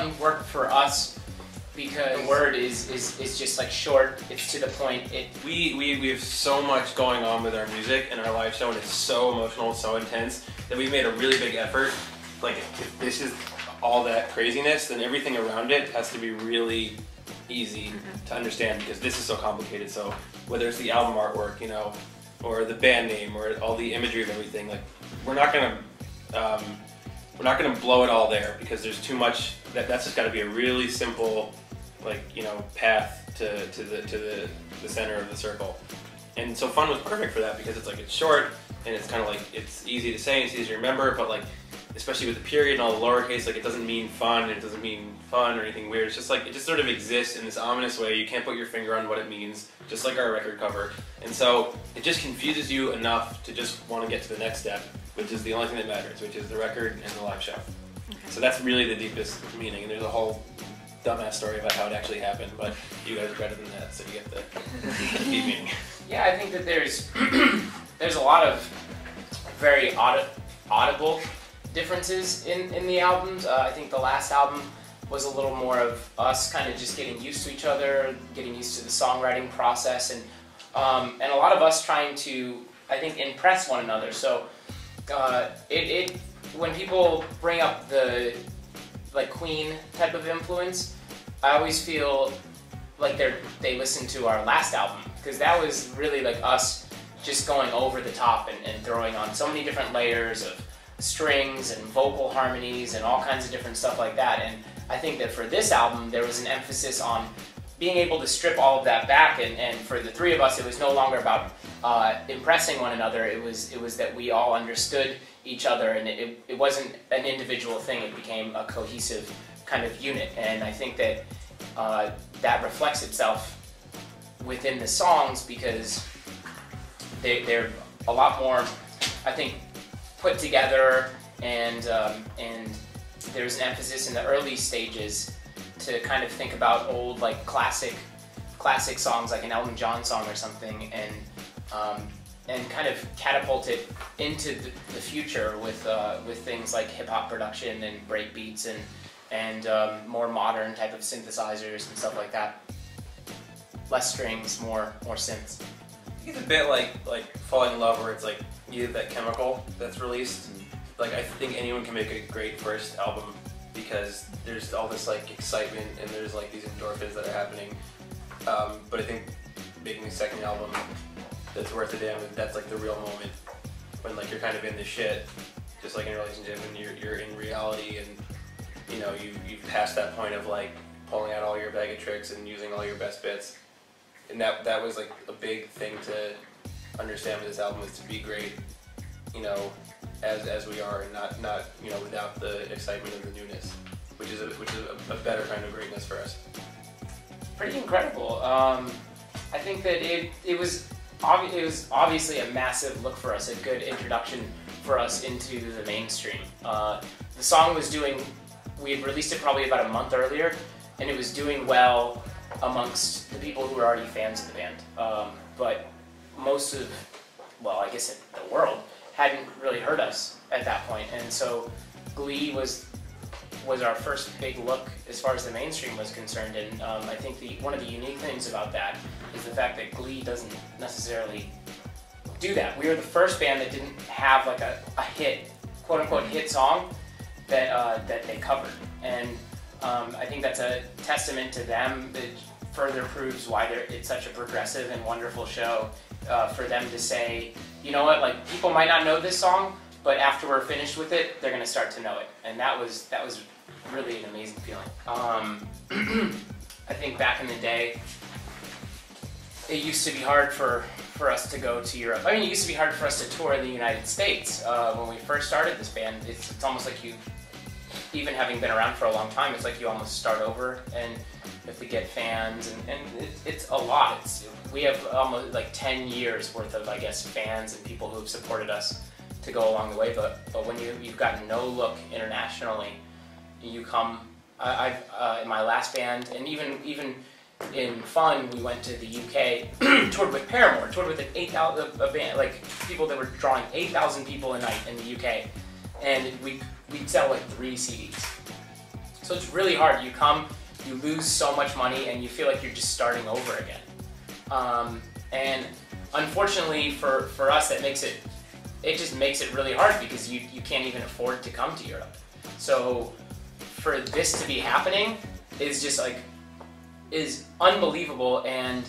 Fun worked for us because the word is just like short, it's to the point. We have so much going on with our music and our live show, and it's so emotional, so intense, that we've made a really big effort. Like, if this is all that craziness, then everything around it has to be really easy to understand, because this is so complicated. So whether it's the album artwork, you know, or the band name, or all the imagery of everything, like, we're not gonna blow it all there, because there's too much. That's just got to be a really simple, like, you know, path to the center of the circle. And so Fun was perfect for that, because it's like, it's short and it's kind of like, it's easy to say, it's easy to remember, but like, especially with the period and all the lowercase, like, it doesn't mean fun, it doesn't mean fun or anything weird. It's just like, it just sort of exists in this ominous way. You can't put your finger on what it means, just like our record cover. And so it just confuses you enough to just want to get to the next step, which is the only thing that matters, which is the record and the live show. Okay. So that's really the deepest meaning, and there's a whole dumbass story about how it actually happened, but you guys are better than that, so you get the deep meaning. Yeah, I think that there's there's a lot of very audible differences in the albums. I think the last album was a little more of us kind of just getting used to each other, getting used to the songwriting process, and a lot of us trying to, I think, impress one another. So when people bring up the like Queen type of influence, I always feel like they listen to our last album, because that was really like us just going over the top and throwing on so many different layers of strings and vocal harmonies and all kinds of different stuff like that. And I think that for this album there was an emphasis on being able to strip all of that back, and for the three of us it was no longer about impressing one another. It was that we all understood each other, and it wasn't an individual thing. It became a cohesive kind of unit, and I think that that reflects itself within the songs, because they're a lot more, I think, put together, and there's an emphasis in the early stages to kind of think about old, like, classic songs, like an Elton John song or something, and kind of catapult it into the future with things like hip hop production and break beats and more modern type of synthesizers and stuff like that. Less strings, more synths. It's a bit like Falling in Love, where it's like you have that chemical that's released. Like, I think anyone can make a great first album, because there's all this like excitement and there's like these endorphins that are happening. But I think making a second album that's worth a damn, that's like the real moment, when like you're kind of in the shit, just like in a relationship, and you're in reality, and you know you've passed that point of like pulling out all your bag of tricks and using all your best bits. And that was like a big thing to understand with this album, is to be great, you know, as we are, and not you know, without the excitement and the newness, which is a better kind of greatness for us. Pretty incredible. I think that it was obviously a massive look for us, a good introduction for us into the mainstream. The song was we had released it probably about a month earlier, and it was doing well amongst the people who were already fans of the band. But most of, well, I guess the world hadn't really heard us at that point, and so Glee was our first big look as far as the mainstream was concerned. And I think one of the unique things about that is the fact that Glee doesn't necessarily do that. We were the first band that didn't have like a hit, quote-unquote hit song that they covered, and I think that's a testament to them. That further proves why it's such a progressive and wonderful show, for them to say, you know what, like, people might not know this song, but after we're finished with it, they're going to start to know it. And that was really an amazing feeling. I think back in the day, it used to be hard for us to go to Europe. I mean, it used to be hard for us to tour in the United States. When we first started this band, it's almost like even having been around for a long time, it's like you almost start over, and you have to get fans, and it's a lot. We have almost like 10 years worth of, I guess, fans and people who have supported us to go along the way. But when you've got no look internationally, you come. In my last band, and even in Fun, we went to the UK, toured with Paramore, toured with a band, like people that were drawing 8,000 people a night in the UK, and we'd sell like 3 CDs. So it's really hard. You come, you lose so much money, and you feel like you're just starting over again. And unfortunately for us, that makes it just makes it really hard because you can't even afford to come to Europe. So for this to be happening is just like, is unbelievable, and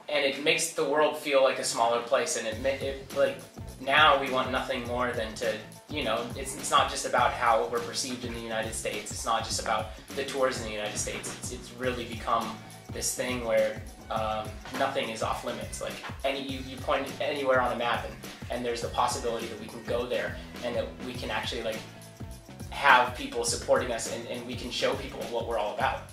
it makes the world feel like a smaller place, and it like, now we want nothing more than to, you know, it's not just about how we're perceived in the United States, it's not just about the tours in the United States, it's really become this thing where nothing is off limits. Like you point anywhere on a map and there's the possibility that we can go there and that we can actually like have people supporting us and we can show people what we're all about.